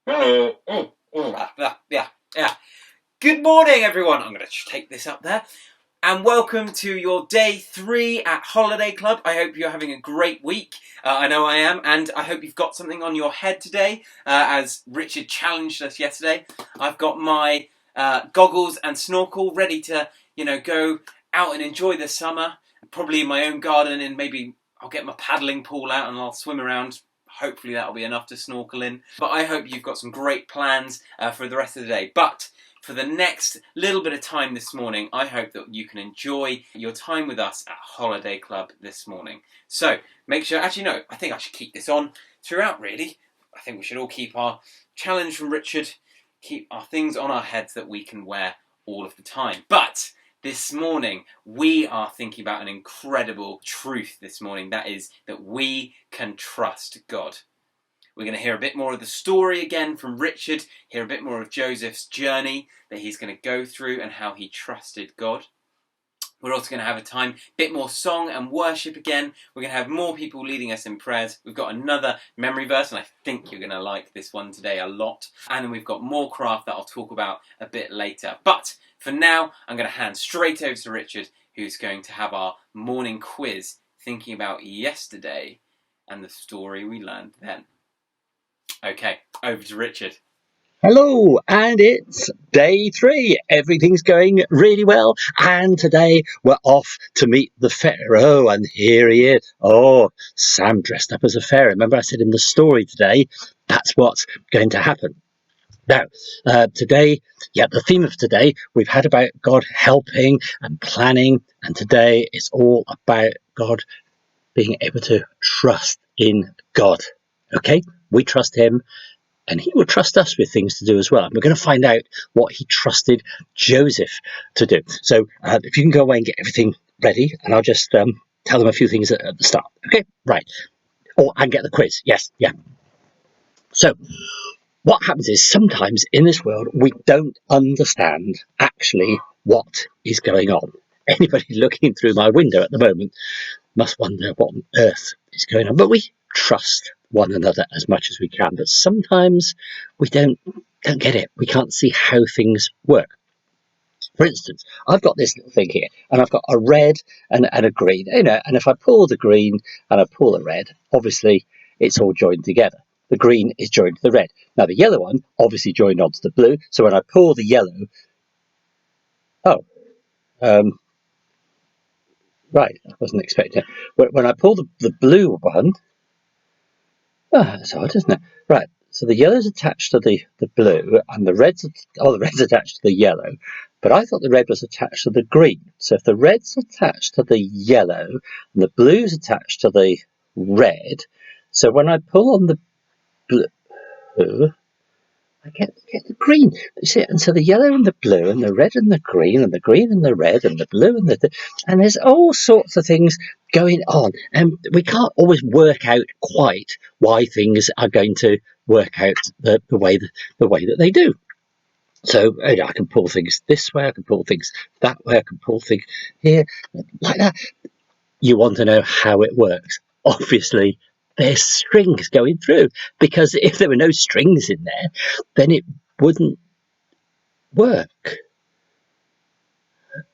Yeah. Good morning, everyone. I'm going to take this up there. And welcome to your day 3 at Holiday Club. I hope you're having a great week. I know I am, and I hope you've got something on your head today. As Richard challenged us yesterday, I've got my goggles and snorkel ready to, go out and enjoy the summer. Probably in my own garden, and maybe I'll get my paddling pool out and I'll swim around. Hopefully that'll be enough to snorkel in. But I hope you've got some great plans for the rest of the day. But for the next little bit of time this morning, I hope that you can enjoy your time with us at Holiday Club this morning. So make sure, actually no, I think I should keep this on throughout really. I think we should all keep our challenge from Richard, keep our things on our heads that we can wear all of the time. But this morning, we are thinking about an incredible truth this morning. That is that we can trust God. We're going to hear a bit more of the story again from Richard, hear a bit more of Joseph's journey that he's going to go through and how he trusted God. We're also going to have a time, bit more song and worship again. We're going to have more people leading us in prayers. We've got another memory verse, and I think you're going to like this one today a lot. And then we've got more craft that I'll talk about a bit later. But for now, I'm going to hand straight over to Richard, who's going to have our morning quiz, thinking about yesterday and the story we learned then. Okay, over to Richard. Hello, and it's day 3. Everything's going really well, and today we're off to meet the Pharaoh, and here he is. Oh, Sam dressed up as a Pharaoh. Remember I said in the story today, that's what's going to happen. Now, today, the theme of today, we've had about God helping and planning, and today it's all about God being able to trust in God. Okay, we trust him, and he would trust us with things to do as well. And we're going to find out what he trusted Joseph to do. So if you can go away and get everything ready, and I'll just tell them a few things at the start. Okay, right. And get the quiz. Yes, yeah. So what happens is sometimes in this world, we don't understand actually what is going on. Anybody looking through my window at the moment must wonder what on earth is going on. But we trust one another as much as we can. But sometimes we don't get it. We can't see how things work. For instance, I've got this little thing here, and I've got a red and a green. And if I pull the green and I pull the red, obviously it's all joined together. The green is joined to the red. Now the yellow one obviously joined onto the blue. So when I pull the yellow, right, I wasn't expecting it. When I pull the blue one, that's odd, isn't it? Right, so the yellow's attached to the blue, and the red's attached to the yellow. But I thought the red was attached to the green. So if the red's attached to the yellow, and the blue's attached to the red, so when I pull on the blue, I get the green. You see, and so the yellow and the blue and the red and the green and the green and the red and the blue and there's all sorts of things going on, and we can't always work out quite why things are going to work out the way that they do. So I can pull things this way, I can pull things that way, I can pull things here like that. You want to know how it works? Obviously, there's strings going through, because if there were no strings in there, then it wouldn't work.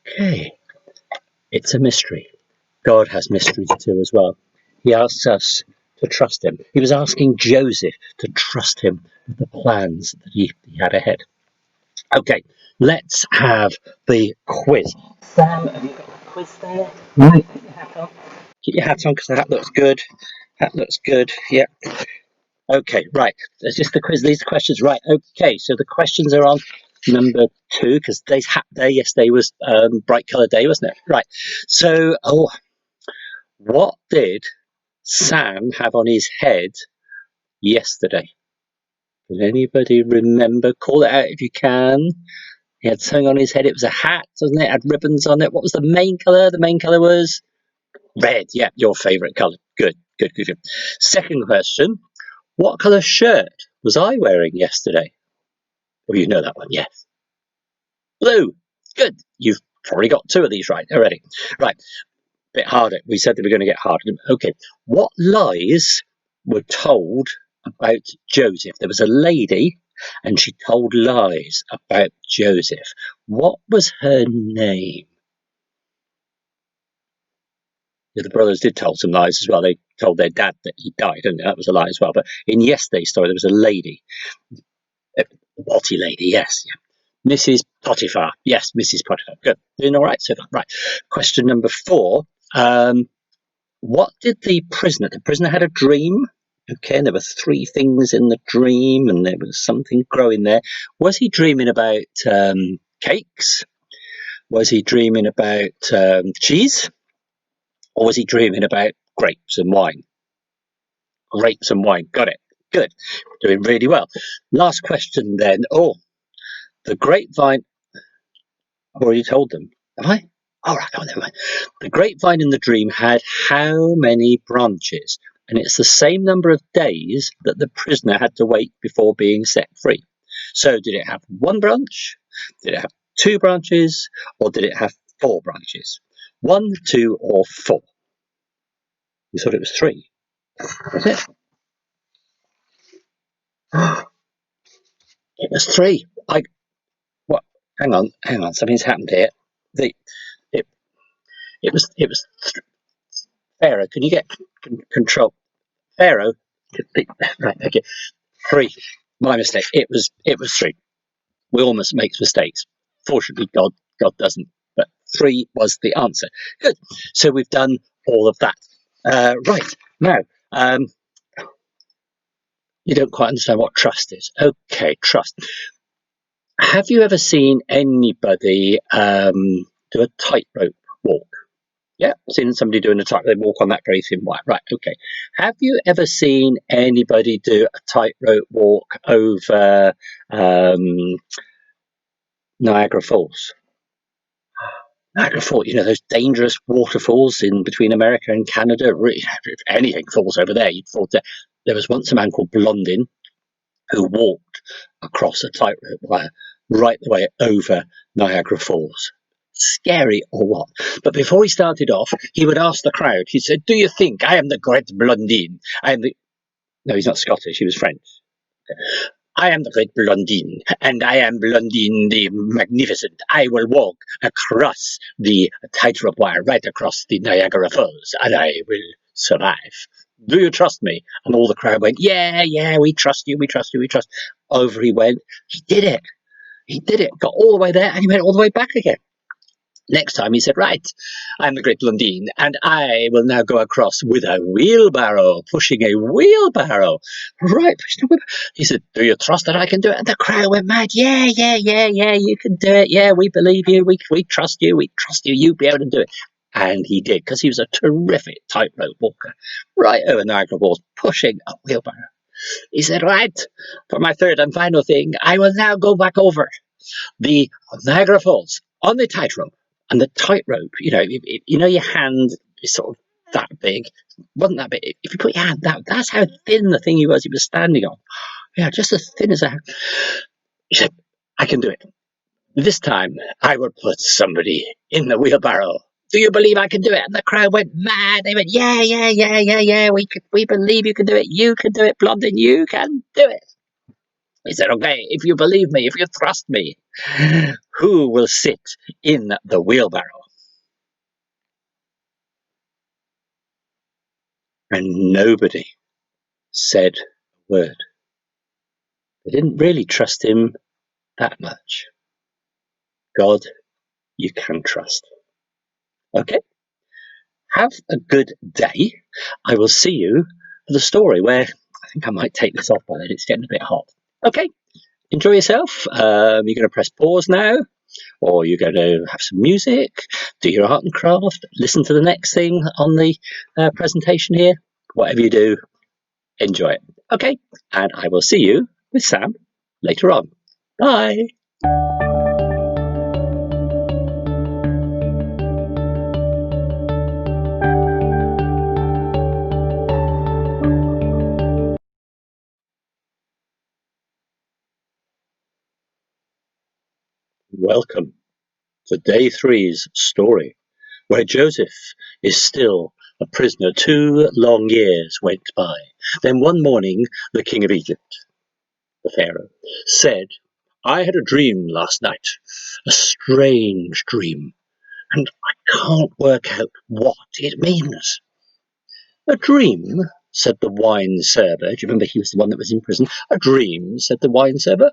Okay, it's a mystery. God has mysteries too as well. He asks us to trust him. He was asking Joseph to trust him with the plans that he had ahead. Okay, let's have the quiz. Sam, have you got the quiz there? Right, put your hat on. Keep your hat on because the hat looks good. Hat looks good. Yep. Okay, right. There's just the quiz. These questions, right? Okay, so the questions are on number 2 because today's hat day. Yesterday was bright colour day, wasn't it? Right. So, what did Sam have on his head yesterday? Can anybody remember? Call it out if you can. He had something on his head. It was a hat, wasn't it? It had ribbons on it. What was the main colour? The main colour was red. Yeah, your favourite colour. Good. Second question. What colour shirt was I wearing yesterday? Well, you know that one, yes. Blue. Good. You've probably got 2 of these right already. Right. Bit harder. We said that we're going to get harder. Okay. What lies were told about Joseph. There was a lady and she told lies about Joseph. What was her name? The brothers did tell some lies as well. They told their dad that he died, and that was a lie as well. But in yesterday's story, there was a lady, a potty lady, yes, yeah. Mrs. Potiphar, yes, Mrs. Potiphar. Good, doing all right so far. Right. Question number 4. What did the prisoner? The prisoner had a dream. Okay, and there were 3 things in the dream, and there was something growing there. Was he dreaming about cakes? Was he dreaming about cheese? Or was he dreaming about grapes and wine? Grapes and wine. Got it. Good. Doing really well. Last question then. Oh, the grapevine. I've already told them. Have I? All right. Oh, never mind. The grapevine in the dream had how many branches? And it's the same number of days that the prisoner had to wait before being set free. So did it have 1 branch? Did it have 2 branches? Or did it have 4 branches? 1, 2, or 4? You thought it was 3. Was it? It was 3. What? Hang on. Something's happened here. The it it was Pharaoh. Can you get control? Pharaoh. Right. Okay. 3. My mistake. It was 3. We all must make mistakes. Fortunately, God doesn't. But 3 was the answer. Good. So we've done all of that. Right now. You don't quite understand what trust is. Okay, trust. Have you ever seen anybody do a tightrope walk? Yeah, seen somebody doing a tightrope. They walk on that very thin wire. Right, okay. Have you ever seen anybody do a tightrope walk over Niagara Falls? Niagara Falls, those dangerous waterfalls in between America and Canada. Really, if anything falls over there, you'd fall there. There was once a man called Blondin who walked across a tightrope wire right the way over Niagara Falls. Scary or what? But before he started off, he would ask the crowd, he said, "Do you think I am the great Blondin? I am the..." No, he's not Scottish, he was French. "I am the great Blondin, and I am Blondin the Magnificent. I will walk across the tightrope wire right across the Niagara Falls, and I will survive. Do you trust me?" And all the crowd went, "Yeah, we trust you, we trust you, we trust." Over he went. He did it. Got all the way there, and he went all the way back again. Next time he said, "Right, I'm the great Blondin, and I will now go across with a wheelbarrow, pushing a wheelbarrow." Right, pushing a wheelbarrow. He said, "Do you trust that I can do it?" And the crowd went mad. Yeah, you can do it. Yeah, we believe you. We trust you. You'll be able to do it. And he did, because he was a terrific tightrope walker. Right over Niagara Falls, pushing a wheelbarrow. He said, "Right, for my third and final thing, I will now go back over the Niagara Falls on the tightrope." And the tightrope, your hand is sort of that big. It wasn't that big. If you put your hand down, that's how thin the thing he was standing on. Yeah, just as thin as a hand. He said, "I can do it. This time I will put somebody in the wheelbarrow. Do you believe I can do it?" And the crowd went mad. They went, yeah. We believe you can do it. You can do it, Blondin. You can do it. He said, "Okay, if you believe me, if you trust me, who will sit in the wheelbarrow?" And nobody said a word. They didn't really trust him that much. God, you can trust. Okay, have a good day. I will see you for the story where I think I might take this off by then. It's getting a bit hot. Okay, enjoy yourself. You're going to press pause now, or you're going to have some music, do your art and craft, listen to the next thing on the presentation here. Whatever you do, enjoy it. Okay, and I will see you with Sam later on. Bye. Welcome to day 3's story, where Joseph is still a prisoner. 2 long years went by. Then one morning, the king of Egypt, the Pharaoh, said, I had a dream last night, a strange dream, and I can't work out what it means. A dream, said the wine server. Do you remember he was the one that was in prison? A dream, said the wine server.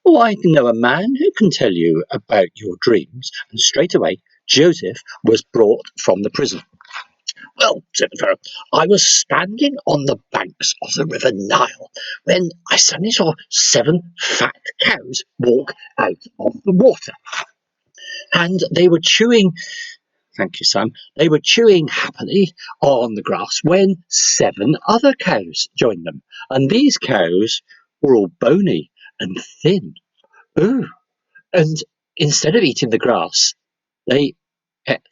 Oh, I know a man who can tell you about your dreams. And straight away, Joseph was brought from the prison. Well, said the Pharaoh, I was standing on the banks of the river Nile when I suddenly saw 7 fat cows walk out of the water. And they were chewing, thank you, Sam, they were chewing happily on the grass when 7 other cows joined them. And these cows were all bony and thin. Ooh. And instead of eating the grass, they ate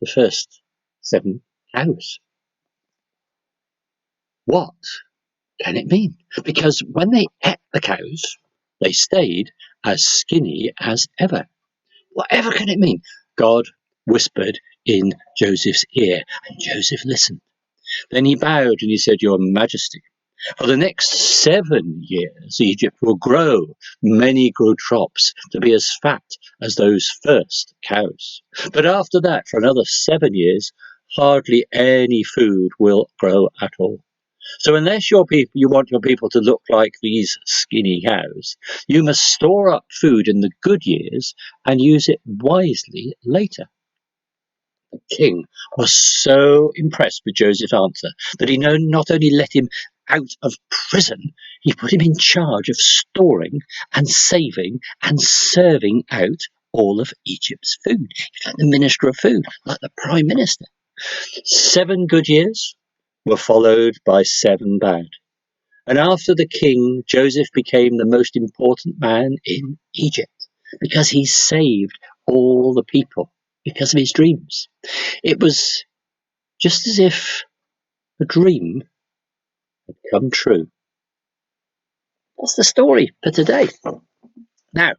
the first 7 cows. What can it mean? Because when they ate the cows, they stayed as skinny as ever. Whatever can it mean? God whispered in Joseph's ear, and Joseph listened. Then he bowed and he said, Your Majesty, for the next 7 years, Egypt will grow many good crops to be as fat as those first cows. But after that, for another 7 years, hardly any food will grow at all. So unless you want your people to look like these skinny cows, you must store up food in the good years and use it wisely later. The king was so impressed with Joseph's answer that he not only let him out of prison, he put him in charge of storing and saving and serving out all of Egypt's food. He's like the minister of food, like the prime minister. 7 good years were followed by 7 bad. And after the king, Joseph became the most important man in Egypt because he saved all the people because of his dreams. It was just as if a dream had come true. That's the story for today. Now,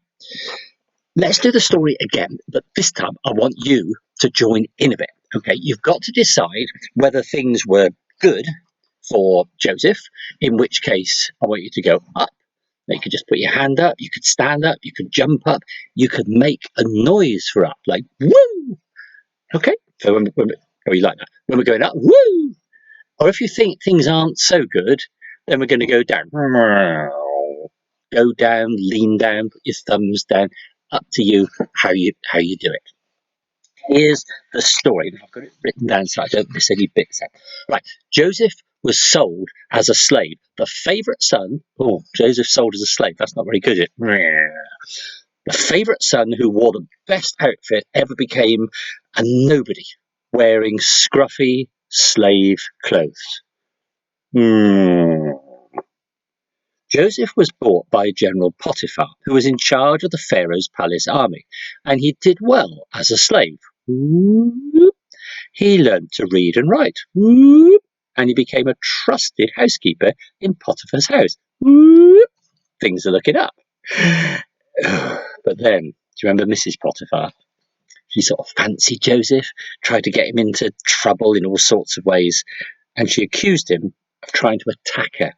let's do the story again, but this time I want you to join in a bit. Okay, you've got to decide whether things were good for Joseph, in which case I want you to go up. You could just put your hand up, you could stand up, you could jump up, you could make a noise for up, like woo. Okay, so when you like that? When we're going up, woo. Or if you think things aren't so good, then we're going to go down. Go down, lean down, put your thumbs down. Up to you how you do it. Here's the story. I've got it written down so I don't miss any bits out. Right. Joseph was sold as a slave. The favourite son. Oh, Joseph sold as a slave. That's not very good, is it? The favourite son who wore the best outfit ever became a nobody, wearing scruffy slave clothes. Joseph was bought by General Potiphar, who was in charge of the Pharaoh's palace army, and he did well as a slave. He learned to read and write, and he became a trusted housekeeper in Potiphar's house. Things are looking up. But then, do you remember Mrs. Potiphar? She sort of fancied Joseph, tried to get him into trouble in all sorts of ways, and she accused him of trying to attack her.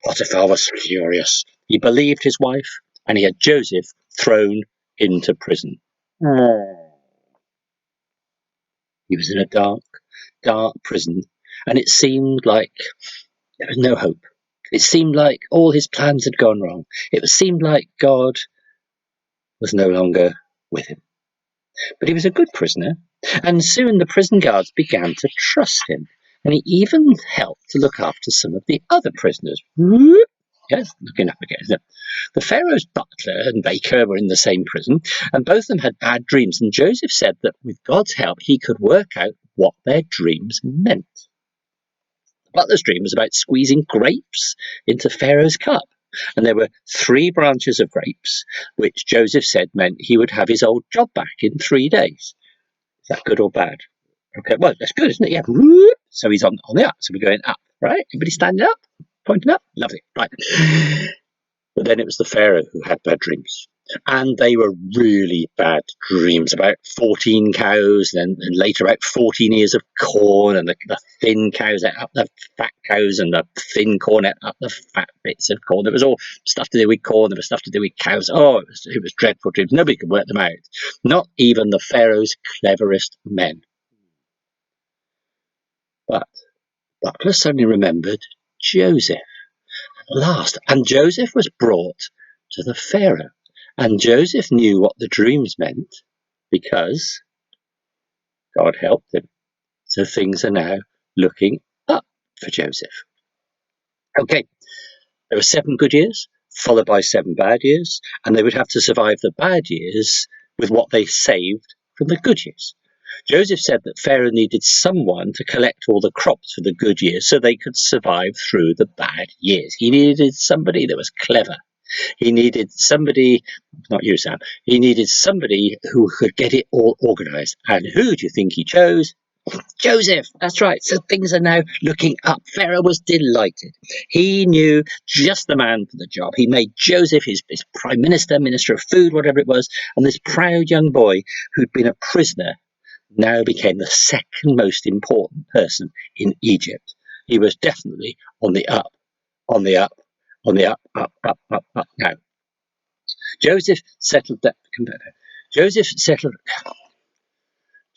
Potiphar was furious. He believed his wife, and he had Joseph thrown into prison. He was in a dark, dark prison, and it seemed like there was no hope. It seemed like all his plans had gone wrong. It seemed like God was no longer with him. But he was a good prisoner, and soon the prison guards began to trust him, and he even helped to look after some of the other prisoners. Yes, looking up again, isn't it? The Pharaoh's butler and baker were in the same prison, and both of them had bad dreams, and Joseph said that with God's help he could work out what their dreams meant. The butler's dream was about squeezing grapes into Pharaoh's cup, and there were 3 branches of grapes, which Joseph said meant he would have his old job back in 3 days. Is that good or bad? Okay, well, that's good, isn't it? Yeah. So he's on the up, so we're going up, right? Everybody standing up, pointing up? Lovely, right. But then it was the Pharaoh who had bad dreams. And they were really bad dreams about 14 cows, and later about 14 ears of corn, and the thin cows ate up the fat cows, and the thin corn ate up the fat bits of corn. It was all stuff to do with corn, there was stuff to do with cows. Oh, it was dreadful dreams. Nobody could work them out. Not even the Pharaoh's cleverest men. But Butler suddenly remembered Joseph at last, and Joseph was brought to the Pharaoh. And Joseph knew what the dreams meant because God helped him. So things are now looking up for Joseph. Okay, there were 7 good years, followed by 7 bad years, and they would have to survive the bad years with what they saved from the good years. Joseph said that Pharaoh needed someone to collect all the crops for the good years so they could survive through the bad years. He needed somebody that was clever. He needed somebody, not you, Sam, he needed somebody who could get it all organised. And who do you think he chose? Joseph, that's right. So things are now looking up. Pharaoh was delighted. He knew just the man for the job. He made Joseph his prime minister, minister of food, whatever it was. And this proud young boy who'd been a prisoner now became the second most important person in Egypt. He was definitely on the up, on the up, on the up, up, up, up, up. Now, Joseph settled that. Joseph settled.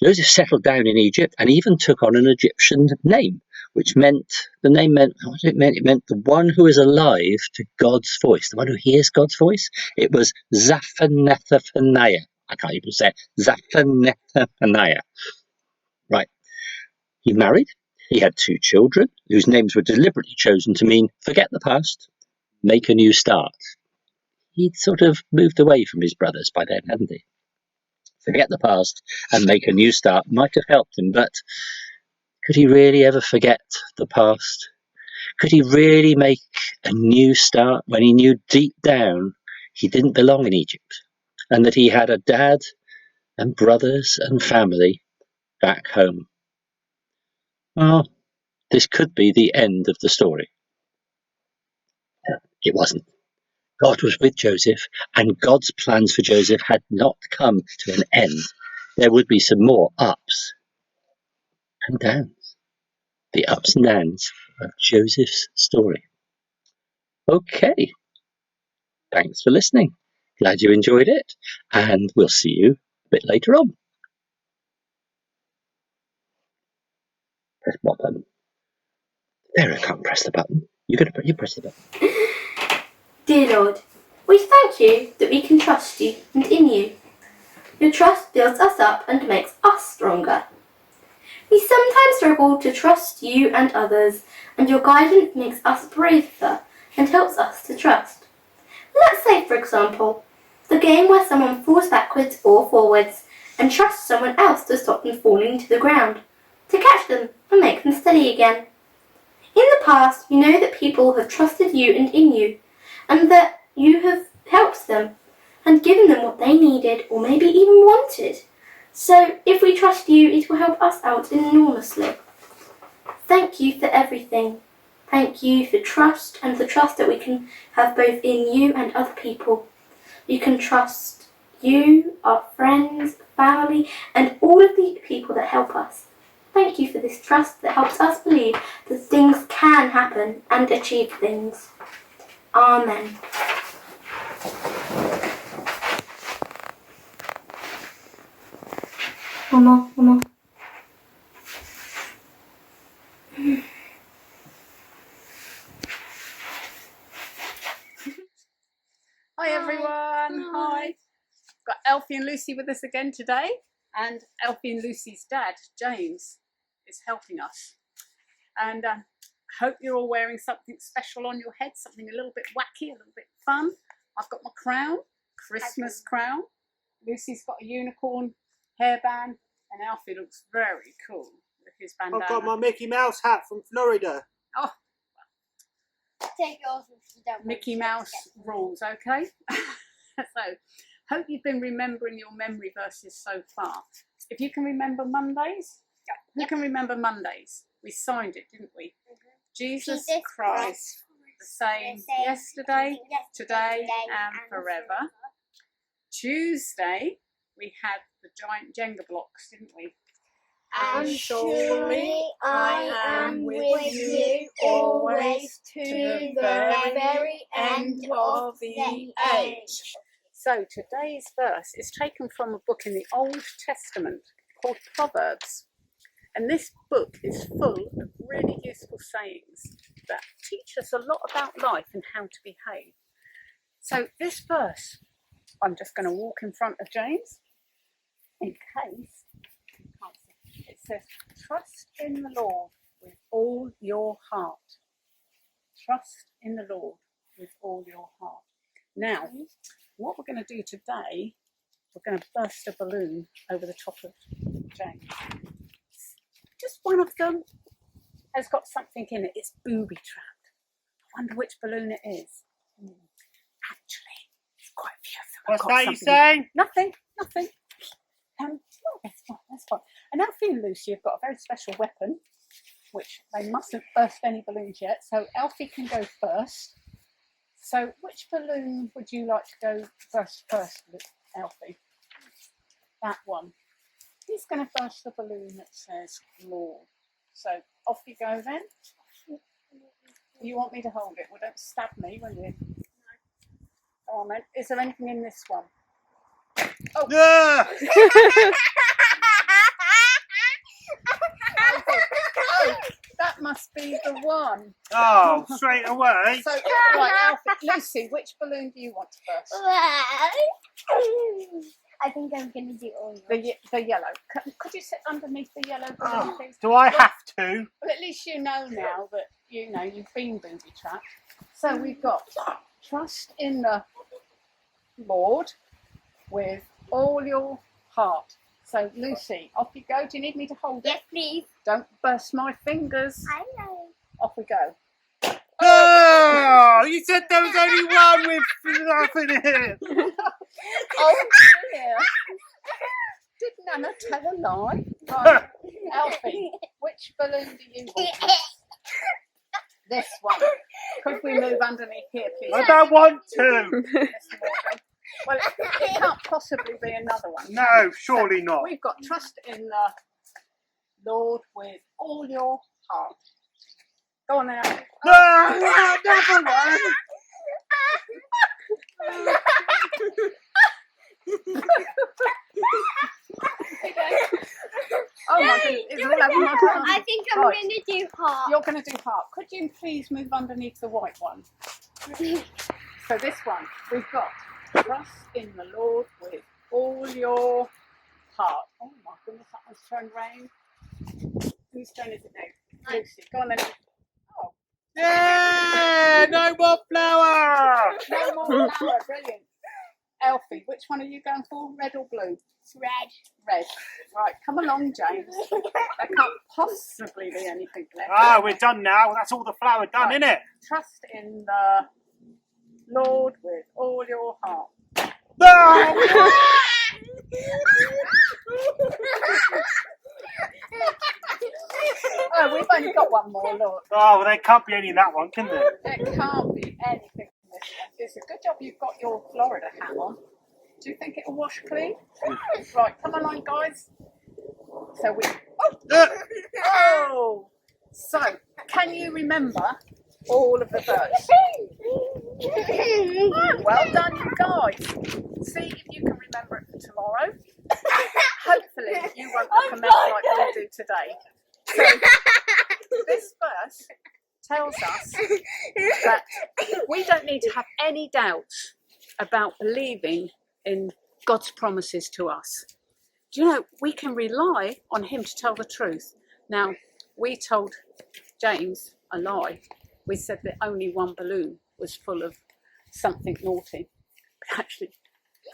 Joseph settled down in Egypt and even took on an Egyptian name, which meant what it meant. It meant the one who is alive to God's voice, the one who hears God's voice. It was Zaphanethaphaneiah. I can't even say it. Zaphanethaphaneiah. Right. He married. He had 2 children whose names were deliberately chosen to mean forget the past, make a new start. He'd sort of moved away from his brothers by then, hadn't he? Forget the past and make a new start might have helped him, but could he really ever forget the past? Could he really make a new start when he knew deep down he didn't belong in Egypt and that he had a dad and brothers and family back home? Well, this could be the end of the story. It wasn't. God was with Joseph, and God's plans for Joseph had not come to an end. There would be some more ups and downs. The ups and downs of Joseph's story. Okay, thanks for listening. Glad you enjoyed it, and we'll see you a bit later on. Press what button? There, I can't press the button. You press the button. Dear Lord, we thank you that we can trust you and in you. Your trust builds us up and makes us stronger. We sometimes struggle to trust you and others, and your guidance makes us braver and helps us to trust. Let's say, for example, the game where someone falls backwards or forwards and trusts someone else to stop them falling to the ground, to catch them and make them steady again. In the past, we know that people have trusted you and in you, and that you have helped them and given them what they needed or maybe even wanted. So if we trust you, it will help us out enormously. Thank you for everything. Thank you for trust and the trust that we can have both in you and other people. We can trust you, our friends, family, and all of the people that help us. Thank you for this trust that helps us believe that things can happen and achieve things. Amen. Mama. Hi everyone, hi. Got Elfie and Lucy with us again today, and Elfie and Lucy's dad, James, is helping us. And I hope you're all wearing something special on your head, something a little bit wacky, a little bit fun. I've got my crown, Christmas crown. Lucy's got a unicorn hairband, and Alfie looks very cool with his bandana. I've got my Mickey Mouse hat from Florida. Oh, take yours if you don't. Mickey Mouse rules, okay? So, hope you've been remembering your memory verses so far. If you can remember Mondays, who can remember Mondays? We signed it, didn't we? Jesus Christ, the same yesterday, today, and forever. Tuesday, we had the giant Jenga blocks, didn't we? And surely I am with you always to the very end of the age. So today's verse is taken from a book in the Old Testament called Proverbs. And this book is full of really useful sayings that teach us a lot about life and how to behave. So this verse, I'm just going to walk in front of James in case you can't see. It says, trust in the Lord with all your heart. Trust in the Lord with all your heart. Now, what we're going to do today, we're going to burst a balloon over the top of James. Just one of them has got something in it. It's booby-trapped. I wonder which balloon it is. Actually, there's quite a few of them. What's that you saying? Nothing. That's fine. And Alfie and Lucy have got a very special weapon, which they mustn't burst any balloons yet. So Alfie can go first. So which balloon would you like to go burst first, Alfie? That one. He's going to burst the balloon that says Lord. So off you go then. You want me to hold it? Well, don't stab me when you... Go on then. Is there anything in this one? Oh! Yeah! Oh, that must be the one. Oh, straight away. So, right, Alfie, Lucy, which balloon do you want to burst? I think I'm going to do all The yellow. Could you sit underneath the yellow balloon, please? Do I have to? Well, at least you know now that you've been booby trapped. So we've got trust in the Lord with all your heart. So Lucy, off you go. Do you need me to hold it? Yes, please. Don't burst my fingers. I know. Off we go. Oh, you said there was only one with nothing in it. Oh dear. Did Nana tell a lie? Right. Alfie, which balloon do you want? This one. Could we move underneath here, please? I don't want to. Well, it can't possibly be another one. No, surely not. We've got trust in the Lord with all your heart. Go on then, Alfie. No, another one. Oh my goodness, it's all over my phone. I think I'm Right. going to do heart. You're going to do heart. Could you please move underneath the white one? So this one, we've got trust in the Lord with all your heart. Oh my goodness, that one's turned round. Whose turn is it now? Lucy, go on then. Oh, Yeah, no more flour. no more flour, brilliant. Alfie, which one are you going for? Red or blue? Red. Red. Right, come along, James. There can't possibly be anything left. Ah, we're done now. That's all the flour done, Right. innit? Trust in the Lord with all your heart. No. Oh, we've only got one more, look. Oh, well, there can't be any in that one, can there? There can't be anything in this one. It's a good job you've got your Florida hat on. Do you think it'll wash clean? Right, come along, guys. So we... Oh! So, can you remember all of the verse? Well done, you guys. See if you can remember it for tomorrow. Hopefully, you won't look a mess like we do today. So, this verse tells us that we don't need to have any doubts about believing in God's promises to us. Do you know, we can rely on him to tell the truth. Now, we told James a lie. We said that only one balloon was full of something naughty. But actually,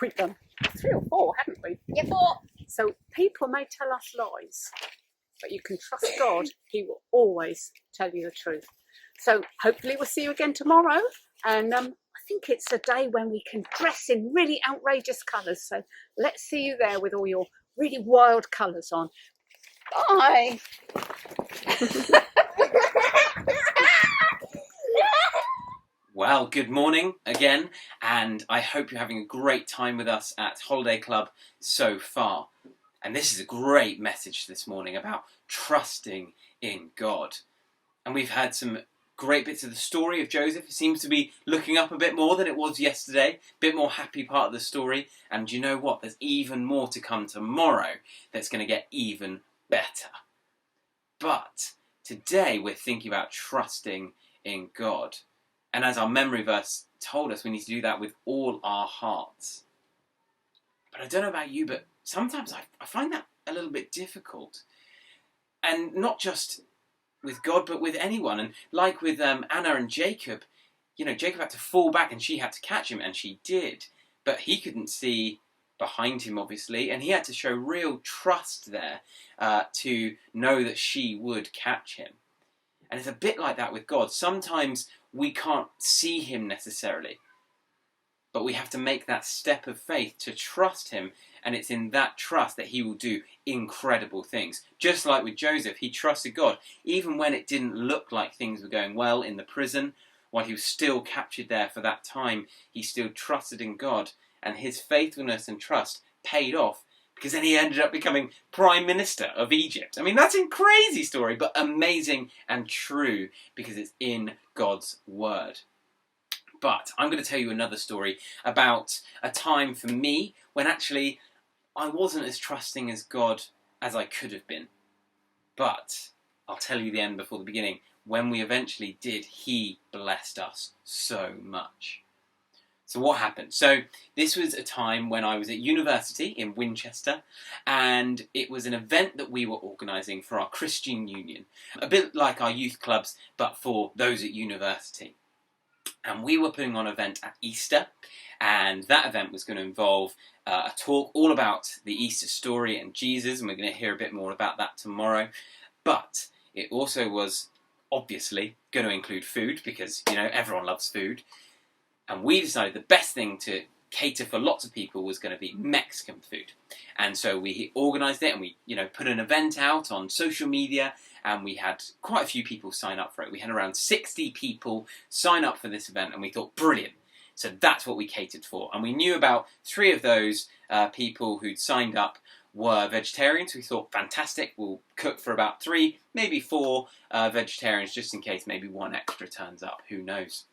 we've done 3 or 4, haven't we? Yeah, 4. So people may tell us lies, but you can trust God. He will always tell you the truth. So hopefully we'll see you again tomorrow. And I think it's a day when we can dress in really outrageous colours. So let's see you there with all your really wild colours on. Bye. Well, good morning again, and I hope you're having a great time with us at Holiday Club so far. And this is a great message this morning about trusting in God. And we've had some great bits of the story of Joseph. It seems to be looking up a bit more than it was yesterday, a bit more happy part of the story. And you know what? There's even more to come tomorrow that's going to get even better. But today we're thinking about trusting in God. And as our memory verse told us, we need to do that with all our hearts. But I don't know about you, but sometimes I find that a little bit difficult. And not just with God, but with anyone. And like with Anna and Jacob, Jacob had to fall back and she had to catch him, and she did. But he couldn't see behind him, obviously, and he had to show real trust there to know that she would catch him. And it's a bit like that with God. Sometimes we can't see him necessarily, but we have to make that step of faith to trust him, and it's in that trust that he will do incredible things. Just like with Joseph, he trusted God. Even when it didn't look like things were going well in the prison, while he was still captured there for that time, he still trusted in God, and his faithfulness and trust paid off, because then he ended up becoming Prime Minister of Egypt. I mean, that's a crazy story, but amazing and true, because it's in God's Word. But I'm going to tell you another story about a time for me when actually I wasn't as trusting as God as I could have been. But I'll tell you the end before the beginning. When we eventually did, he blessed us so much. So what happened? So this was a time when I was at university in Winchester, and it was an event that we were organising for our Christian Union. A bit like our youth clubs, but for those at university. And we were putting on an event at Easter, and that event was going to involve a talk all about the Easter story and Jesus, and we're going to hear a bit more about that tomorrow. But it also was obviously going to include food, because, everyone loves food. And we decided the best thing to cater for lots of people was going to be Mexican food. And so we organised it, and we, put an event out on social media, and we had quite a few people sign up for it. We had around 60 people sign up for this event, and we thought, brilliant. So that's what we catered for. And we knew about 3 of those people who'd signed up were vegetarians. We thought, fantastic, we'll cook for about 3, maybe 4 vegetarians, just in case maybe 1 extra turns up. Who knows?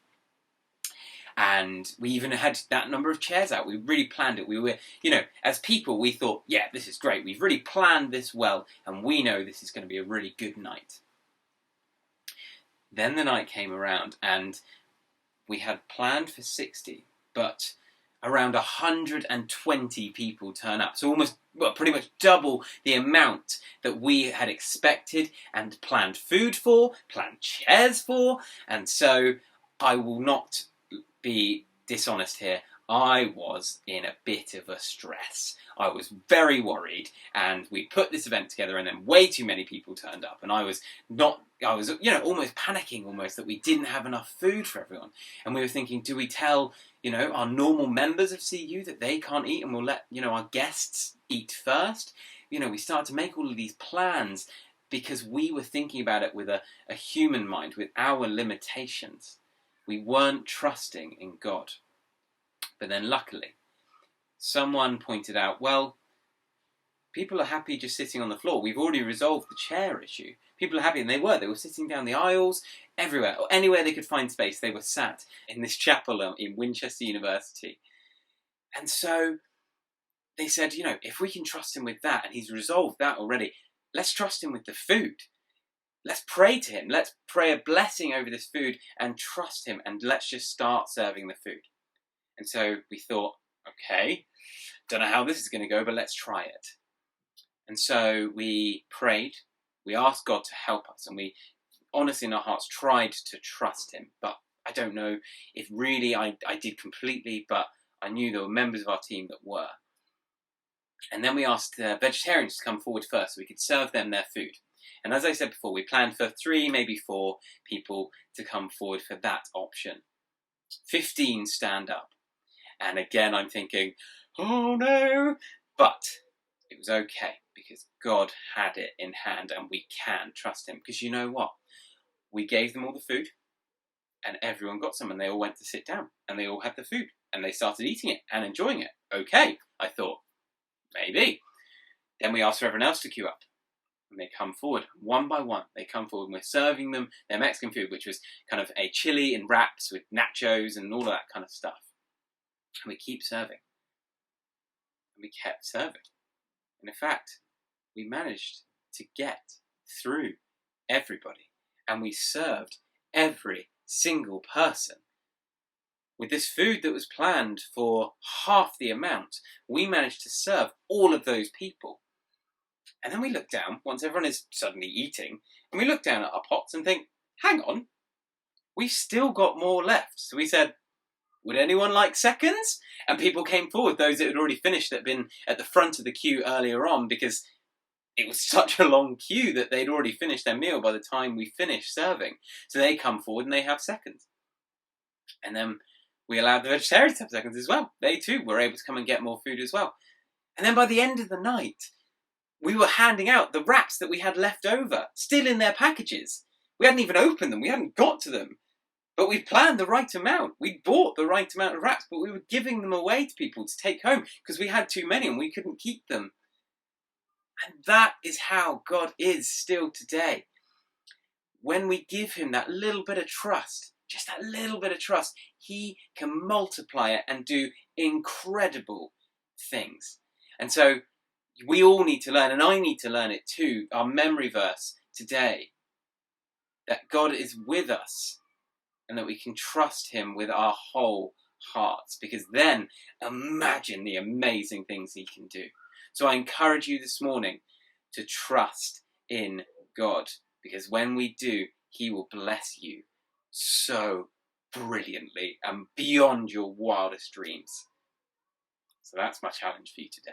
And we even had that number of chairs out. We really planned it. We were, as people, we thought, yeah, this is great. We've really planned this well, and we know this is going to be a really good night. Then the night came around, and we had planned for 60, but around 120 people turn up. So pretty much double the amount that we had expected and planned food for, planned chairs for. And so I will not be dishonest here, I was in a bit of a stress. I was very worried, and we put this event together, and then way too many people turned up, and I was almost panicking almost that we didn't have enough food for everyone. And we were thinking, do we tell, our normal members of CU that they can't eat, and we'll let, our guests eat first? We started to make all of these plans because we were thinking about it with a human mind, with our limitations. We weren't trusting in God. But then luckily, someone pointed out, well, people are happy just sitting on the floor. We've already resolved the chair issue. People are happy, and they were sitting down the aisles, everywhere, or anywhere they could find space. They were sat in this chapel in Winchester University. And so they said, if we can trust him with that, and he's resolved that already, let's trust him with the food. Let's pray to him. Let's pray a blessing over this food and trust him, and let's just start serving the food. And so we thought, okay, don't know how this is going to go, but let's try it. And so we prayed, we asked God to help us, and we honestly in our hearts tried to trust him. But I don't know if really I did completely, but I knew there were members of our team that were. And then we asked vegetarians to come forward first so we could serve them their food. And as I said before, we planned for 3, maybe 4 people to come forward for that option. 15 stand up. And again, I'm thinking, oh no. But it was okay, because God had it in hand, and we can trust him. Because you know what? We gave them all the food, and everyone got some, and they all went to sit down, and they all had the food, And they started eating it and enjoying it. Okay, I thought, maybe. Then we asked for everyone else to queue up. And they come forward, one by one. They come forward and we're serving them their Mexican food, which was kind of a chili and wraps with nachos and all of that kind of stuff. And we keep serving. And we kept serving. And in fact, we managed to get through everybody. And we served every single person. With this food that was planned for half the amount, we managed to serve all of those people. And then we look down, once everyone is suddenly eating, and we look down at our pots and think, hang on, we've still got more left. So we said, would anyone like seconds? And people came forward, those that had already finished, that had been at the front of the queue earlier on, because it was such a long queue that they'd already finished their meal by the time we finished serving. So they come forward and they have seconds. And then we allowed the vegetarians to have seconds as well. They too were able to come and get more food as well. And then by the end of the night, we were handing out the wraps that we had left over, still in their packages. We hadn't even opened them. We hadn't got to them. But we'd planned the right amount. We'd bought the right amount of wraps, but we were giving them away to people to take home because we had too many and we couldn't keep them. And that is how God is still today. When we give him that little bit of trust, just that little bit of trust, he can multiply it and do incredible things. And so we all need to learn, and I need to learn it too, our memory verse today, that God is with us and that we can trust him with our whole hearts, because then imagine the amazing things he can do. So I encourage you this morning to trust in God, because when we do, he will bless you so brilliantly and beyond your wildest dreams. So that's my challenge for you today.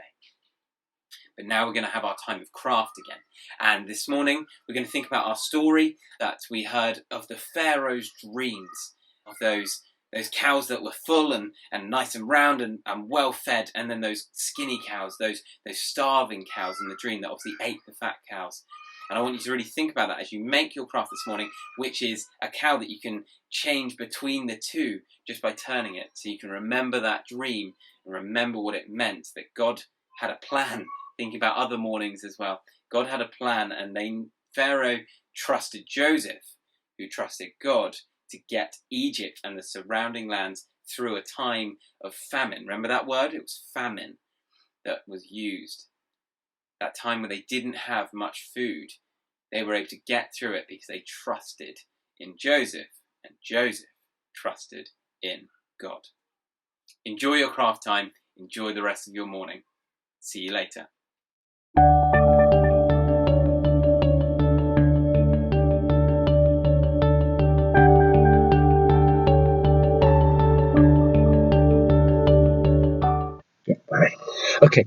But now we're going to have our time of craft again. And this morning, we're going to think about our story that we heard of the Pharaoh's dreams, of those cows that were full and nice and round and well fed, and then those skinny cows, those starving cows in the dream that obviously ate the fat cows. And I want you to really think about that as you make your craft this morning, which is a cow that you can change between the two just by turning it. So you can remember that dream and remember what it meant, that God had a plan. Think about other mornings as well. God had a plan, and Pharaoh trusted Joseph, who trusted God, to get Egypt and the surrounding lands through a time of famine. Remember that word? It was famine that was used. That time where they didn't have much food, they were able to get through it because they trusted in Joseph, and Joseph trusted in God. Enjoy your craft time. Enjoy the rest of your morning. See you later. Yeah, right. Okay.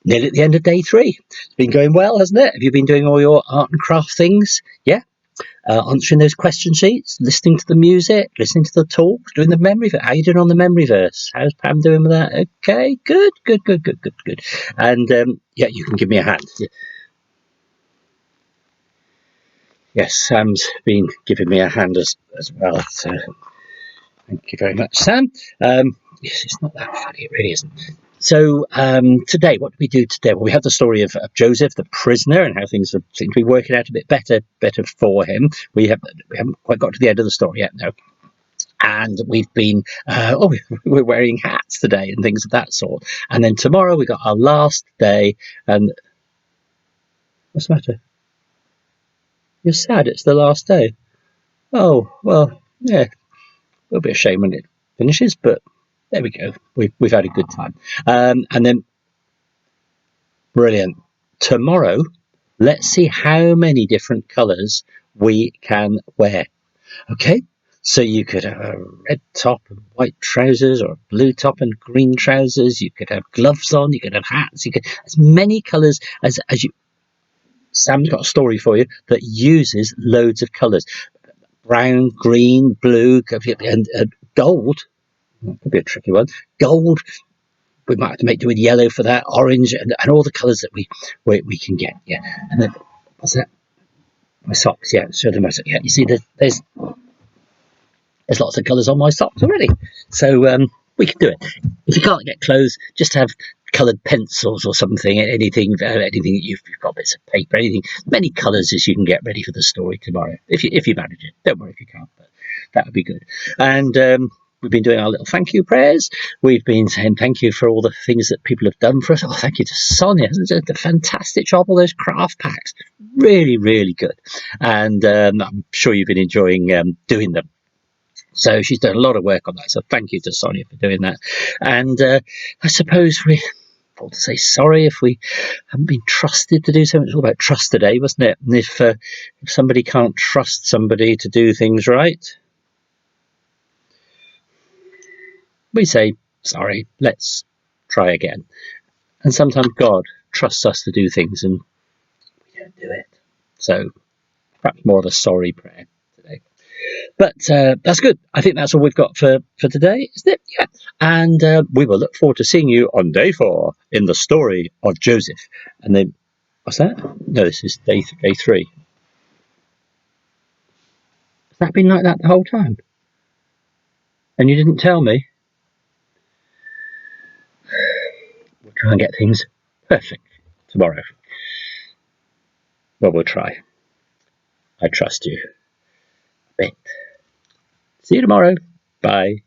Nearly at the end of day 3. It's been going well, hasn't it? Have you been doing all your art and craft things? Yeah. Answering those question sheets, listening to the music, listening to the talk, doing the memory verse. How are you doing on the memory verse? How's Pam doing with that? Okay, good. And yeah, you can give me a hand. Yes, Sam's been giving me a hand as well. So thank you very much, Sam. Yes, it's not that funny, it really isn't. So today, what do we do today? Well, we have the story of Joseph, the prisoner, and how things seem to be working out a bit better for him. We haven't quite got to the end of the story yet, no. And we've been, we're wearing hats today and things of that sort. And then tomorrow we got our last day. And what's the matter? You're sad. It's the last day. Oh well, yeah. It'll be a shame when it finishes, but there we go. We've had a good time. And then, brilliant. Tomorrow, let's see how many different colours we can wear. Okay? So you could have a red top and white trousers, or a blue top and green trousers. You could have gloves on. You could have hats. You could as many colours as you. Sam's got a story for you that uses loads of colours: brown, green, blue, and gold. That could be a tricky one. Gold. We might have to make do with yellow for that. Orange, and all the colours that we can get. Yeah. And then what's that? My socks. Yeah. Show them my socks. Yeah. You see, there's lots of colours on my socks already. So we can do it. If you can't get clothes, just have coloured pencils or something, anything that you've got, bits of paper, anything, many colours as you can get ready for the story tomorrow. If you manage it, don't worry if you can't, but that would be good. And we've been doing our little thank you prayers. We've been saying thank you for all the things that people have done for us. Oh, thank you to Sonia. Did a fantastic job. All those craft packs, really, really good. And I'm sure you've been enjoying doing them. So she's done a lot of work on that. So thank you to Sonia for doing that. And I suppose we ought to say sorry if we haven't been trusted to do something. It's all about trust today, wasn't it? And if somebody can't trust somebody to do things right, we say sorry. Let's try again. And sometimes God trusts us to do things and we don't do it. So perhaps more of a sorry prayer today. But that's good. I think that's all we've got for today, isn't it? Yeah. And we will look forward to seeing you on day 4 in the story of Joseph. And then, what's that? No, this is day 3. Has that been like that the whole time? And you didn't tell me? We'll try and get things perfect tomorrow. Well, we'll try. I trust you a bit. See you tomorrow. Bye.